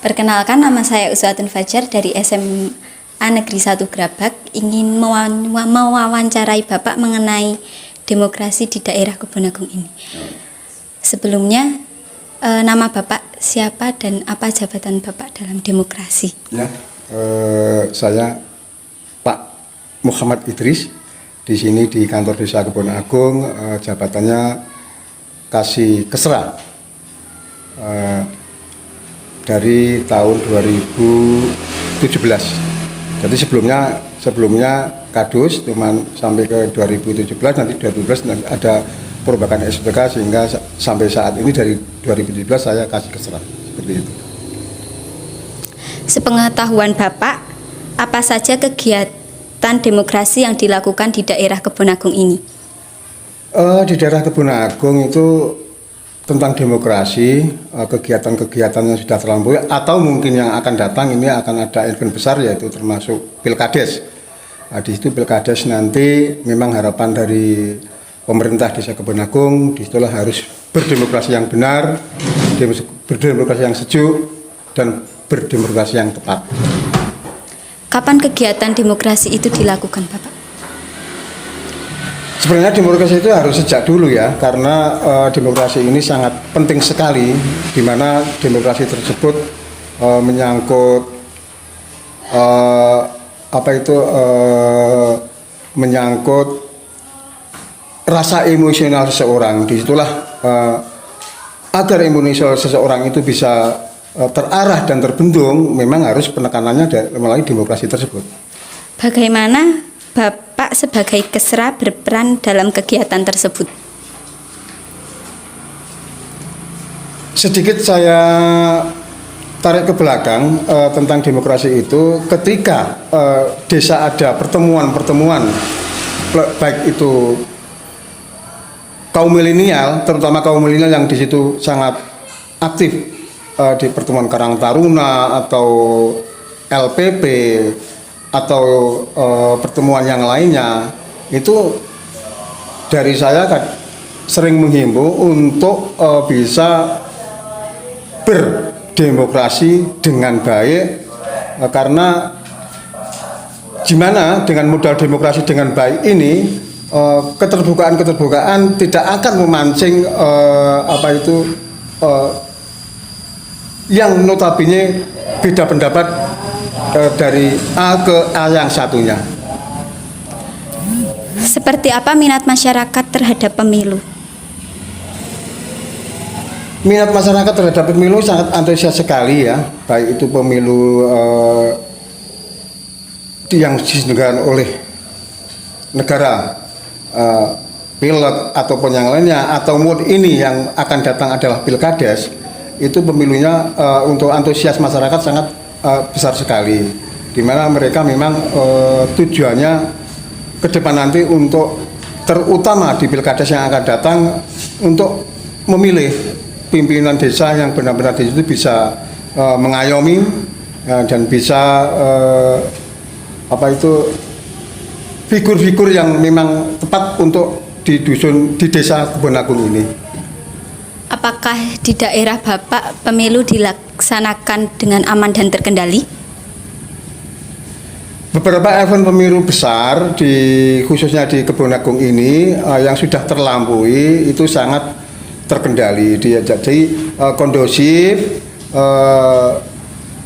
Perkenalkan, nama saya Uswatun Fajar dari SMA Negeri 1 Grabak. Ingin mewawancarai Bapak mengenai demokrasi di daerah Kebonagung ini. Sebelumnya, nama Bapak siapa dan apa jabatan Bapak dalam demokrasi? Ya, saya Pak Muhammad Idris. Di sini di kantor desa Kebonagung, jabatannya Kasih Kesra. Dari tahun 2017. Jadi sebelumnya Kadus, cuman sampai ke 2017, nanti 2012 nanti ada perubahan SPK sehingga sampai saat ini dari 2017 saya Kasih Kesra, seperti itu. Sepengetahuan Bapak, apa saja kegiatan demokrasi yang dilakukan di daerah Kebonagung ini? Di daerah Kebonagung itu tentang demokrasi, kegiatan-kegiatan yang sudah terlampaui atau mungkin yang akan datang ini akan ada event besar, yaitu termasuk Pilkades. Di situ Pilkades nanti memang harapan dari pemerintah desa Kebonagung disitulah harus berdemokrasi yang benar, berdemokrasi yang sejuk, dan berdemokrasi yang tepat. Kapan kegiatan demokrasi itu dilakukan, Bapak? Sebenarnya demokrasi itu harus sejak dulu ya, karena demokrasi ini sangat penting sekali, di mana demokrasi tersebut menyangkut menyangkut rasa emosional seseorang. Disitulah agar emosional seseorang itu bisa terarah dan terbendung, memang harus penekanannya melalui demokrasi tersebut. Bagaimana Bapak sebagai Kesra berperan dalam kegiatan tersebut? Sedikit saya tarik ke belakang tentang demokrasi itu. Ketika desa ada pertemuan-pertemuan, baik itu kaum milenial, terutama kaum milenial yang di situ sangat aktif di pertemuan Karang Taruna atau LPP atau pertemuan yang lainnya, itu dari saya sering menghimbau untuk bisa berdemokrasi dengan baik, karena gimana dengan modal demokrasi dengan baik ini, keterbukaan tidak akan memancing yang notabene beda pendapat dari A ke A yang satunya. Seperti apa minat masyarakat terhadap pemilu? Minat masyarakat terhadap pemilu sangat antusias sekali ya, baik itu pemilu yang diselenggarakan oleh negara, pilek ataupun yang lainnya, atau ini yang akan datang adalah Pilkades. Itu pemilunya untuk antusias masyarakat sangat besar sekali, di mana mereka memang tujuannya ke depan nanti untuk terutama di Pilkades yang akan datang untuk memilih pimpinan desa yang benar-benar di situ bisa mengayomi dan bisa figur-figur yang memang tepat untuk di desa Kebonagung ini. Apakah di daerah Bapak pemilu dilaksanakan dengan aman dan terkendali? Beberapa event pemilu besar khususnya di Kebonagung ini yang sudah terlampaui itu sangat terkendali. Jadi kondusif,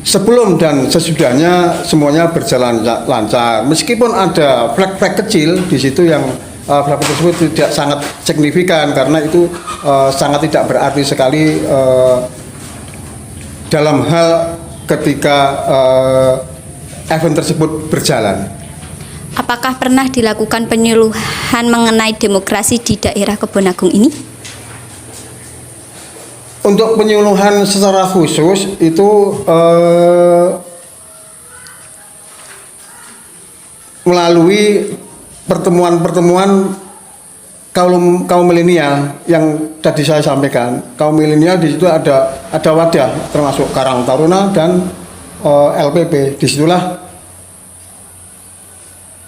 sebelum dan sesudahnya semuanya berjalan lancar. Meskipun ada flag-flag kecil di situ yang flag tersebut tidak sangat signifikan, karena itu sangat tidak berarti sekali dalam hal ketika event tersebut berjalan. Apakah pernah dilakukan penyuluhan mengenai demokrasi di daerah Kebonagung ini? Untuk penyuluhan secara khusus itu melalui pertemuan-pertemuan kaum milenial yang tadi saya sampaikan. Kaum milenial di situ ada wadah, termasuk Karang Taruna dan LPP. Disitulah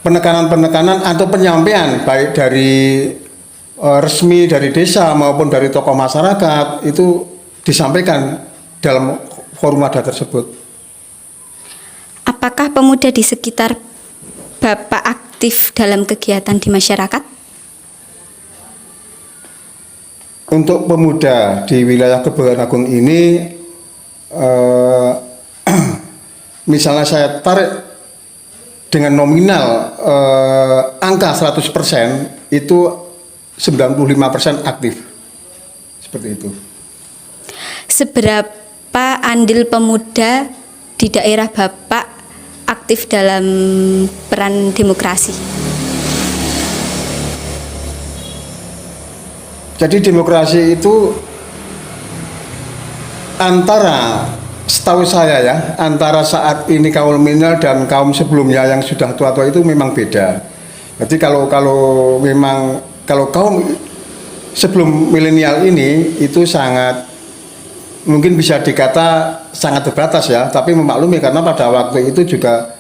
penekanan-penekanan atau penyampaian baik dari resmi dari desa maupun dari tokoh masyarakat itu disampaikan dalam forum wadah tersebut. Apakah pemuda di sekitar Bapak aktif dalam kegiatan di masyarakat? Untuk pemuda di wilayah Kebonakan Agung ini, misalnya saya tarik dengan nominal angka 100%, itu 95% aktif. Seperti itu. Seberapa andil pemuda di daerah Bapak aktif dalam peran demokrasi? Jadi demokrasi itu antara, setahu saya ya, antara saat ini kaum milenial dan kaum sebelumnya yang sudah tua-tua itu memang beda. Jadi kalau kaum sebelum milenial ini itu sangat, mungkin bisa dikata sangat terbatas ya, tapi memaklumi karena pada waktu itu juga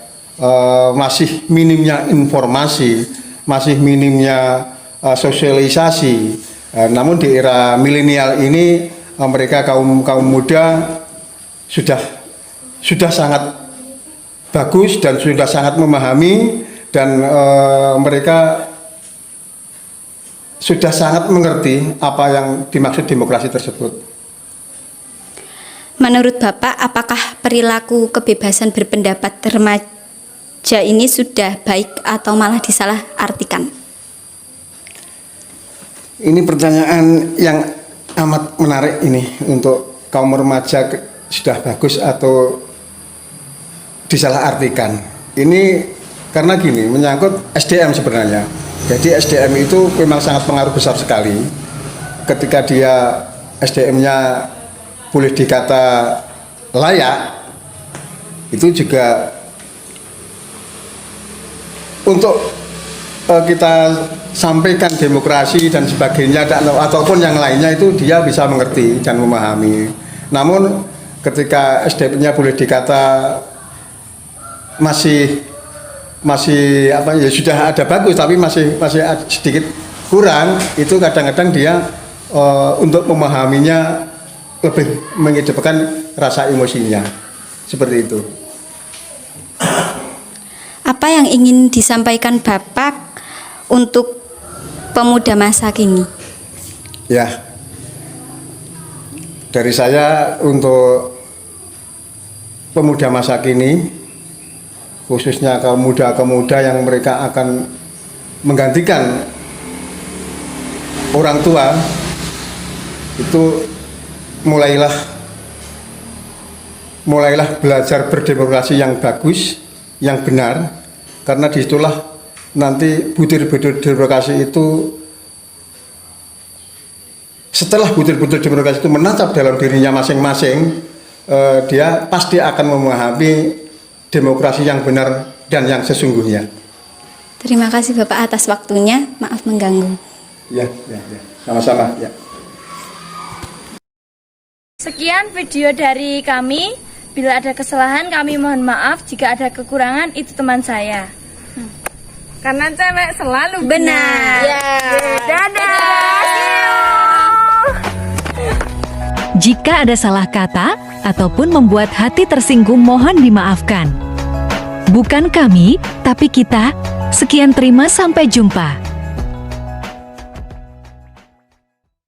masih minimnya informasi, masih minimnya sosialisasi. Namun di era milenial ini mereka kaum muda sudah sangat bagus dan sudah sangat memahami, dan mereka sudah sangat mengerti apa yang dimaksud demokrasi tersebut. Menurut Bapak, apakah perilaku kebebasan berpendapat remaja ini sudah baik atau malah disalahartikan? Ini pertanyaan yang amat menarik ini untuk kaum remaja, sudah bagus atau disalahartikan. Ini karena gini, menyangkut SDM sebenarnya. Jadi SDM itu memang sangat pengaruh besar sekali. Ketika dia SDM-nya boleh dikata layak, itu juga untuk kita sampaikan demokrasi dan sebagainya ataupun yang lainnya, itu dia bisa mengerti dan memahami. Namun ketika SDM-nya boleh dikata masih apa ya, sudah ada bagus tapi masih sedikit kurang, itu kadang-kadang dia untuk memahaminya lebih mengedepankan rasa emosinya, seperti itu. Apa yang ingin disampaikan Bapak untuk pemuda masa kini? Ya, dari saya untuk pemuda masa kini, khususnya kaum muda yang mereka akan menggantikan orang tua, itu mulailah belajar berdemokrasi yang bagus, yang benar, karena disitulah nanti butir-butir demokrasi itu, setelah butir-butir demokrasi itu menancap dalam dirinya masing-masing, dia pasti akan memahami demokrasi yang benar dan yang sesungguhnya. Terima kasih Bapak atas waktunya, maaf mengganggu. Ya, sama-sama ya. Sekian video dari kami. Bila ada kesalahan kami mohon maaf, jika ada kekurangan itu teman saya. Karena cewek selalu benar. Ya. Dadah. Jika ada salah kata ataupun membuat hati tersinggung, mohon dimaafkan. Bukan kami, tapi kita. Sekian, terima, sampai jumpa.